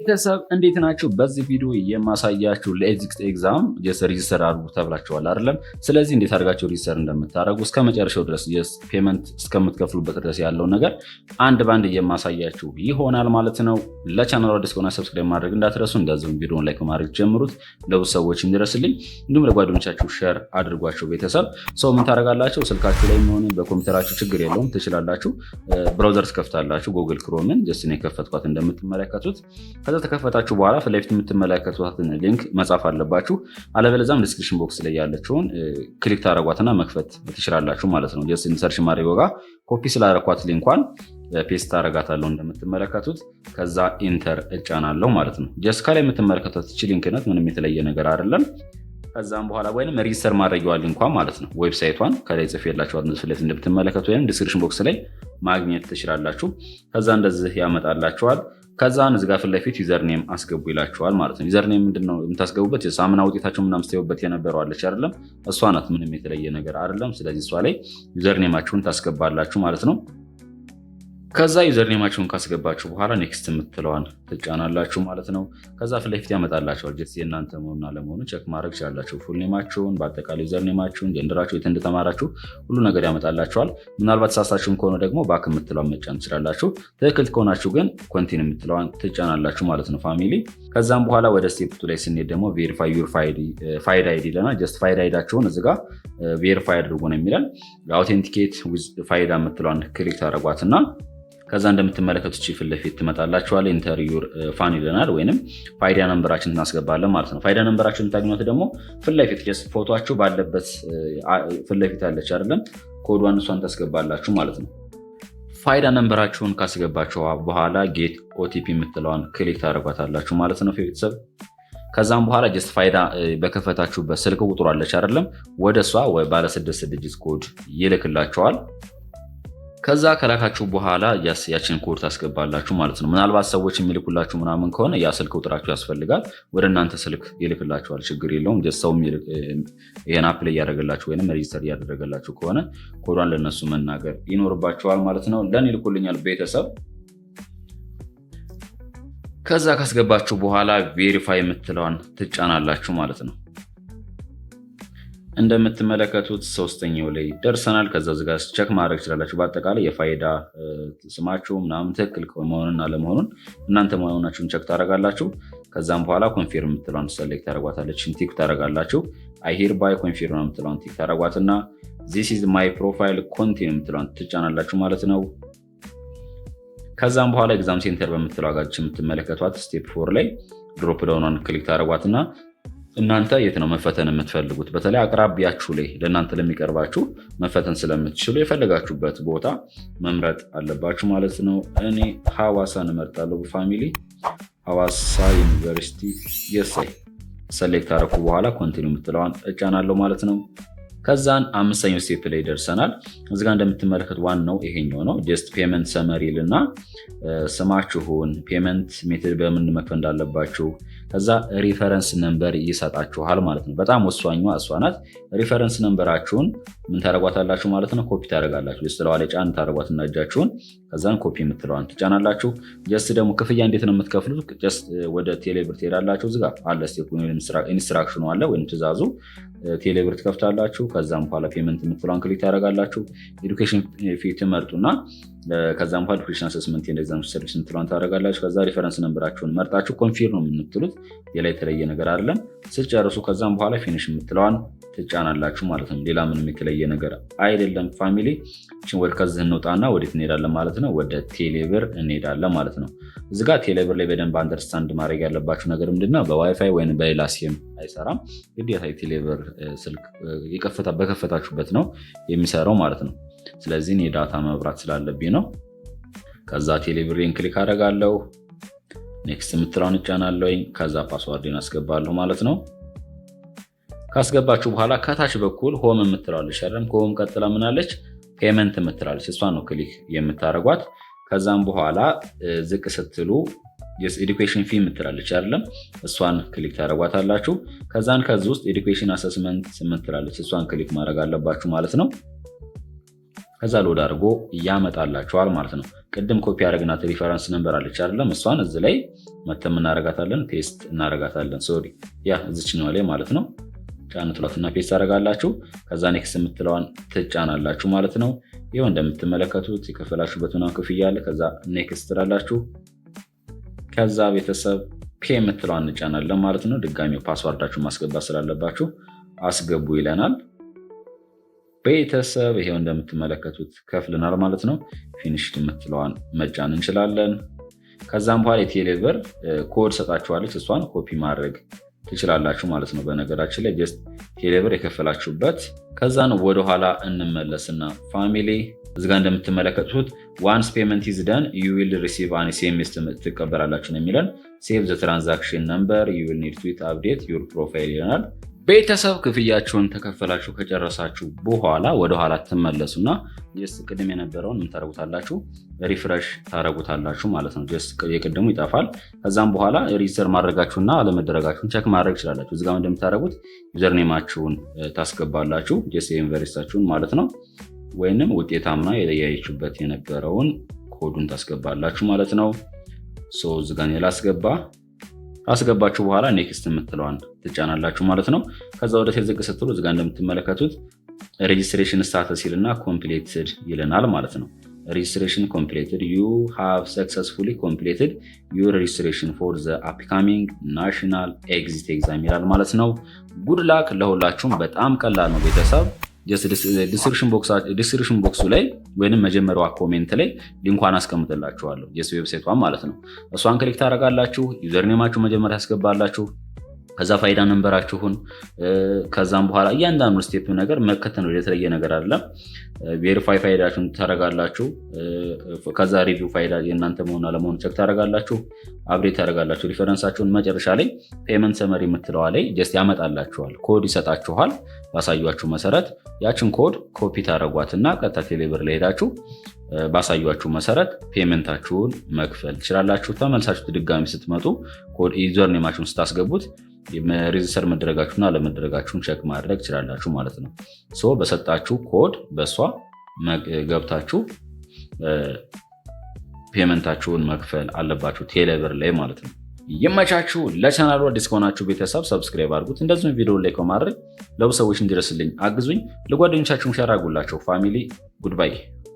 ቤተሰብ እንዴት ናችሁ? በዚህ ቪዲዮ የማሳያችሁ ለኤግዚት ኤግዛም ሬጂስተር አድርጉ ተብላችኋል አይደለም? ስለዚህ እንዴት አድርጋችሁ ሬጂስተር እንደምታደርጉ እስከ መጨረሻው ድረስ ፔመንት እስከምትከፍሉበት ድረስ ያለው ነገር አንድ ባንድ የማሳያችሁ ይሆናል ማለት ነው። ለቻናሉ አዲስ ከሆነ ሰብስክራይብ ማድረግ እንዳትረሱ፣ እንደዚሁም ቪዲዮውን ላይክ ማድረግ ጀምሩት ለብዙ ሰዎች እንዲደርስልኝ፣ እንዲሁም ለጓደኞቻችሁ ሼር አድርጓቸው። ቤተሰብ ሰው ምን ታደርጋላችሁ? ስልካችሁ ላይ ሆነ በኮምፒውተራችሁ ችግር የለውም ትችላላችሁ። ብራውዘር ትከፍታላችሁ። ጉግል ክሮምን ጀስት ነው የከፈትኳት እንደምትመለከቱት። ከዛ ተከፈታችሁ በኋላ ፊት ለፊት የምትመለከቱትን ሊንክ መጻፍ አለባችሁ። አለበለዚያም ዲስክሪፕሽን ቦክስ ላይ ያለችውን ክሊክ ታደርጓትና መክፈት ትችላላችሁ ማለት ነው። ጀስት ኢንሰርች ማድረግ ጋር ኮፒ ስላደረኳት ሊንኳን ፔስት አደርጋታለሁ እንደምትመለከቱት። ከዛ ኢንተር እጫናለሁ ማለት ነው። ጀስት ከላይ የምትመለከቱት እቺ ሊንክ ናት። ምንም የተለየ ነገር አይደለም። ከዛም በኋላ ወይንም ሬጂስተር ማድረጊያዋ ሊንኳን ማለት ነው ዌብሳይቷን ከላይ ጽፌላችኋት ፊት ለፊት እንደምትመለከቱ ወይንም ዲስክሪፕሽን ቦክስ ላይ ማግኘት ትችላላችሁ። ከዛ እንደዚህ ያመጣላችኋል። ከዛ እዚህ ጋር ፊት ለፊት ዩዘርኔም አስገቡ ይላችኋል ማለት ነው። ዩዘርኔም ምንድነው የምታስገቡበት? የሳምና ውጤታችሁ ምናምን ስትገቡበት የነበረው አለች አይደለም? እሷ ናት። ምንም የተለየ ነገር አይደለም። ስለዚህ እሷ ላይ ዩዘርኔማችሁን ታስገባላችሁ ማለት ነው። ከዛ ዩዘርኔማችሁን ካስገባችሁ በኋላ ኔክስት የምትለዋን ትጫናላችሁ ማለት ነው። ከዛ ፊት ለፊት ያመጣላችኋል። ጀስት የእናንተ መሆኑን አለመሆኑ ቼክ ማድረግ ትችላላችሁ። ፉል ኔማችሁን፣ በአጠቃላይ ዩዘርኔማችሁን፣ ጀንደራችሁ፣ የት እንደተማራችሁ ሁሉ ነገር ያመጣላችኋል። ምናልባት ተሳሳችሁም ከሆነ ደግሞ ባክ የምትለዋን መጫን ትችላላችሁ። ትክክል ከሆናችሁ ግን ኮንቲኒ የምትለዋን ትጫናላችሁ ማለት ነው ፋሚሊ። ከዛም በኋላ ወደ ስቴፕ ቱ ላይ ስንሄድ ደግሞ ቬሪፋይ ዩር ፋይድ አይዲ ይለናል። ጀስት ፋይድ አይዳችሁን እዚጋ ቬሪፋይ አድርጉ ነው የሚለን። አውቴንቲኬት ዊዝ ፋይዳ የምትለዋን ክሊክ ታደርጓትና ከዛ እንደምትመለከቱት ፊት ለፊት ትመጣላችኋል። ኢንተር ዩር ፋን ይለናል። ወይንም ፋይዳ ነምበራችን እናስገባለን ማለት ነው። ፋይዳ ነምበራችን ታገኙት ደግሞ ፊት ለፊት ፎቶአችሁ ባለበት ፊት ለፊት አለች አይደለም? ኮዷን እሷን ታስገባላችሁ ማለት ነው። ፋይዳ ነምበራችሁን ካስገባችሁ በኋላ ጌት ኦቲፒ የምትለዋን ክሊክ ታደርጓታላችሁ ማለት ነው ቤተሰብ። ከዛም በኋላ ጀስት ፋይዳ በከፈታችሁበት ስልክ ቁጥሩ አለች አይደለም? ወደ እሷ ባለ 6 ዲጂት ኮድ ይልክላችኋል። ከዛ ከላካችሁ በኋላ ያችን ኮድ ታስገባላችሁ ማለት ነው። ምናልባት ሰዎች የሚልኩላችሁ ምናምን ከሆነ ያ ስልክ ቁጥራችሁ ያስፈልጋል። ወደ እናንተ ስልክ ይልክላችኋል፣ ችግር የለውም። ሰው ይሄን አፕ ላይ እያደረገላችሁ ወይም ሬጂስተር እያደረገላችሁ ከሆነ ኮዷን ለነሱ መናገር ይኖርባችኋል ማለት ነው። ለኔ ይልኩልኛል ቤተሰብ። ከዛ ካስገባችሁ በኋላ ቬሪፋይ የምትለዋን ትጫናላችሁ ማለት ነው። እንደምትመለከቱት ሶስተኛው ላይ ደርሰናል። ከዛ ዝጋ ቸክ ማድረግ ትችላላችሁ። በአጠቃላይ የፋይዳ ስማችሁ ምናምን ትክክል መሆኑን አለመሆኑን እናንተ መሆናችሁን ቸክ ታደርጋላችሁ። ከዛም በኋላ ኮንፊርም የምትለዋን ሰሌክት ታደርጓታለች፣ ቲክ ታደርጋላችሁ። አይ ሄር ባይ ኮንፊርም የምትለዋን ቲክ ታደርጓትና ዚስ ኢዝ ማይ ፕሮፋይል ኮንቲኒ የምትለዋን ትጫናላችሁ ማለት ነው። ከዛም በኋላ ኤግዛም ሴንተር በምትለው አጋች የምትመለከቷት ስቴፕ 4 ላይ ድሮፕ ዳውኗን ክሊክ ታደርጓትና እናንተ የት ነው መፈተን የምትፈልጉት? በተለይ አቅራቢያችሁ ላይ ለእናንተ ለሚቀርባችሁ መፈተን ስለምትችሉ የፈለጋችሁበት ቦታ መምረጥ አለባችሁ ማለት ነው። እኔ ሐዋሳን እመርጣለሁ። ፋሚሊ ሐዋሳ ዩኒቨርሲቲ የሳይ ሰሌክት አደረኩ በኋላ ኮንቲኒው የምትለዋን እጫናለሁ ማለት ነው። ከዛን አምስተኛው ስቴፕ ላይ ደርሰናል። እዚጋ እንደምትመለከት ዋናው ይሄኛው ነው። ጀስት ፔመንት ሰመሪ ልና ስማችሁን፣ ፔመንት ሜትድ በምን መክፈል እንዳለባችሁ፣ ከዛ ሪፈረንስ ነምበር ይሰጣችኋል ማለት ነው። በጣም ወሳኟ እሷ ናት። ሪፈረንስ ነምበራችሁን ምን ታደርጓታላችሁ ማለት ነው? ኮፒ ታደርጋላችሁ። ጀስት ለዋለ ጫን ታደርጓትና እጃችሁን ከዛን ኮፒ የምትለዋን ትጫናላችሁ። ጀስት ደግሞ ክፍያ እንዴት ነው የምትከፍሉት? ጀስት ወደ ቴሌብር ትሄዳላችሁ። እዚጋ አለ ስቴፕ ኢንስትራክሽኑ አለ ወይም ትእዛዙ። ቴሌብር ትከፍታላችሁ። ከዛም በኋላ ፔመንት የምትለዋን ክሊክ ታደርጋላችሁ። ኤዱኬሽን ፊ ትመርጡና ከዛም በኋላ ኤዱኬሽን አሰስመንት ኤንድ ኤግዛም ሰርቪስ የምትለዋን ታደርጋላችሁ። ከዛ ሪፈረንስ ነምበራችሁን መርጣችሁ ኮንፊርም ነው የምትሉት። ሌላ የተለየ ነገር አይደለም። ስትጨርሱ ከዛም በኋላ ፊኒሽ የምትለዋን ትጫናላችሁ ማለት ነው። ሌላ ምንም የተለየ ነገር አይደለም ፋሚሊ። ወደ ከዚህ እንውጣና ወዴት እንሄዳለን ማለት ነው? ወደ ቴሌብር እንሄዳለን ማለት ነው። እዚጋ ቴሌብር ላይ በደንብ አንደርስታንድ ማድረግ ያለባችሁ ነገር ምንድነው? በዋይፋይ ወይም በሌላ ሲም አይሰራም። ግዴታ የቴሌብር ስልክ በከፈታችሁበት ነው የሚሰራው ማለት ነው። ስለዚህ እኔ ዳታ መብራት ስላለብኝ ነው። ከዛ ቴሌብሬን ክሊክ አደርጋለሁ። ኔክስት የምትለውን እጫናለሁ። ከዛ ፓስዋርድን አስገባለሁ ማለት ነው። ካስገባችሁ በኋላ ከታች በኩል ሆም የምትላለች አይደል? ከሆም ቀጥላ ምናለች? ፔመንት የምትላለች። እሷን ነው ክሊክ የምታደርጓት። ከዛም በኋላ ዝቅ ስትሉ ኤዱኬሽን ፊ የምትላለች አይደለም? እሷን ክሊክ ታደርጓታላችሁ። ከዛን ከዚህ ውስጥ ኤዱኬሽን አሰስመንት የምትላለች እሷን ክሊክ ማድረግ አለባችሁ ማለት ነው። ከዛ ሎድ አድርጎ ያመጣላችኋል ማለት ነው። ቅድም ኮፒ ያደረግናት ሪፈረንስ ነምበር አለች አይደለም? እሷን እዚህ ላይ መተም እናረጋታለን፣ ፔስት እናረጋታለን። ሶሪ ያ እዚችኛው ላይ ማለት ነው። ጫን ትሏትና ፔስት ታደርጋላችሁ። ከዛ ኔክስት የምትለዋን ትጫናላችሁ ማለት ነው። ይኸው እንደምትመለከቱት የከፈላችሁበት ምናምን ክፍያ አለ። ከዛ ኔክስት ትላላችሁ። ከዛ ቤተሰብ ፔ የምትለዋን እንጫናለን ማለት ነው። ድጋሚ ፓስዋርዳችሁ ማስገባት ስላለባችሁ አስገቡ ይለናል። ቤተሰብ ይሄው እንደምትመለከቱት ከፍልናል ማለት ነው። ፊኒሽድ የምትለዋን መጫን እንችላለን። ከዛም በኋላ የቴሌብር ኮድ ሰጣችኋለች፣ እሷን ኮፒ ማድረግ ትችላላችሁ ማለት ነው። በነገራችን ላይ ጀስት ቴሌብር የከፈላችሁበት። ከዛን ወደኋላ እንመለስና ፋሚሊ እዚጋ እንደምትመለከቱት ዋንስ ፔመንት ኢዝ ደን ዩ ዊል ሪሲቭ አን ኤስኤምኤስ ትቀበላላችሁ ነው የሚለን። ሴቭ ዘ ትራንዛክሽን ነምበር ዩ ዊል ኒድ ቱ አፕዴት ዩር ፕሮፋይል ይለናል። ቤተሰብ ክፍያችሁን ተከፈላችሁ ከጨረሳችሁ በኋላ ወደኋላ ትመለሱና ጀስት ቅድም የነበረውን ምን ታረጉታላችሁ? ሪፍሬሽ ታረጉታላችሁ ማለት ነው። ጀስት የቅድሙ ይጠፋል። ከዛም በኋላ ሬጂስተር ማድረጋችሁና አለመደረጋችሁን ቸክ ማድረግ ይችላላችሁ። እዚጋ እንደምታደርጉት ዩዘርኔማችሁን ታስገባላችሁ፣ ጀስት የዩኒቨርሲቲያችሁን ማለት ነው። ወይንም ውጤታማ የለያያችሁበት የነበረውን ኮዱን ታስገባላችሁ ማለት ነው። እዚጋ ላስገባ ካስገባችሁ በኋላ ኔክስት የምትለዋን ትጫናላችሁ ማለት ነው። ከዛ ወደ ዝቅ ስትሉ እዚጋ እንደምትመለከቱት ሬጂስትሬሽን ስታተስ ይልና ኮምፕሊትድ ይለናል ማለት ነው። ሬጂስትሬሽን ኮምፕሊትድ ዩ ሃቭ ሰክሰስፉሊ ኮምፕሊትድ ዩር ሬጂስትሬሽን ፎር ዘ አፕካሚንግ ናሽናል ኤግዚት ኤግዛም ይላል ማለት ነው። ጉድ ላክ ለሁላችሁም። በጣም ቀላል ነው ቤተሰብ። ዲስክሪፕሽን ቦክሱ ላይ ወይንም መጀመሪያዋ ኮሜንት ላይ ሊንኳን አስቀምጥላችኋለሁ፣ ዌብሳይቷን ማለት ነው። እሷን ክሊክ ታደርጋላችሁ። ዩዘርኔማችሁ መጀመሪያ ያስገባላችሁ፣ ከዛ ፋይዳ ነንበራችሁን፣ ከዛም በኋላ እያንዳንዱ ስቴፕ ነገር መከተል ነው። የተለየ ነገር አይደለም። ቬሪፋይ ፋይዳችሁን ታደርጋላችሁ። ከዛ ሪቪው ፋይዳ የእናንተ መሆን አለመሆን ቸክ ታደርጋላችሁ፣ አፕዴት ታደርጋላችሁ ሪፈረንሳችሁን። መጨረሻ ላይ ፔመንት ሰመሪ የምትለዋ ላይ ጀስት ያመጣላችኋል፣ ኮድ ይሰጣችኋል። ባሳያችሁ መሰረት ያችን ኮድ ኮፒ ታደርጓትና ቀጥታ ቴሌብር ላይ ሄዳችሁ ባሳያችሁ መሰረት ፔመንታችሁን መክፈል ትችላላችሁ። ተመልሳችሁ ድጋሚ ስትመጡ ኮድ ዩዘርኔማችሁን ስታስገቡት ሬጂስተር መደረጋችሁና ለመደረጋችሁን ቸክ ማድረግ ትችላላችሁ ማለት ነው። በሰጣችሁ ኮድ በሷ ገብታችሁ ፔመንታችሁን መክፈል አለባችሁ ቴሌብር ላይ ማለት ነው። ይመቻችሁ። ለቻናሉ አዲስ ከሆናችሁ ቤተሰብ ሰብስክራይብ አድርጉት። እንደዚሁም ቪዲዮ ላይ ከማድረግ ለብዙ ሰዎች እንዲደርስልኝ አግዙኝ። ለጓደኞቻችሁም ሸር አድርጉላቸው። ፋሚሊ ጉድባይ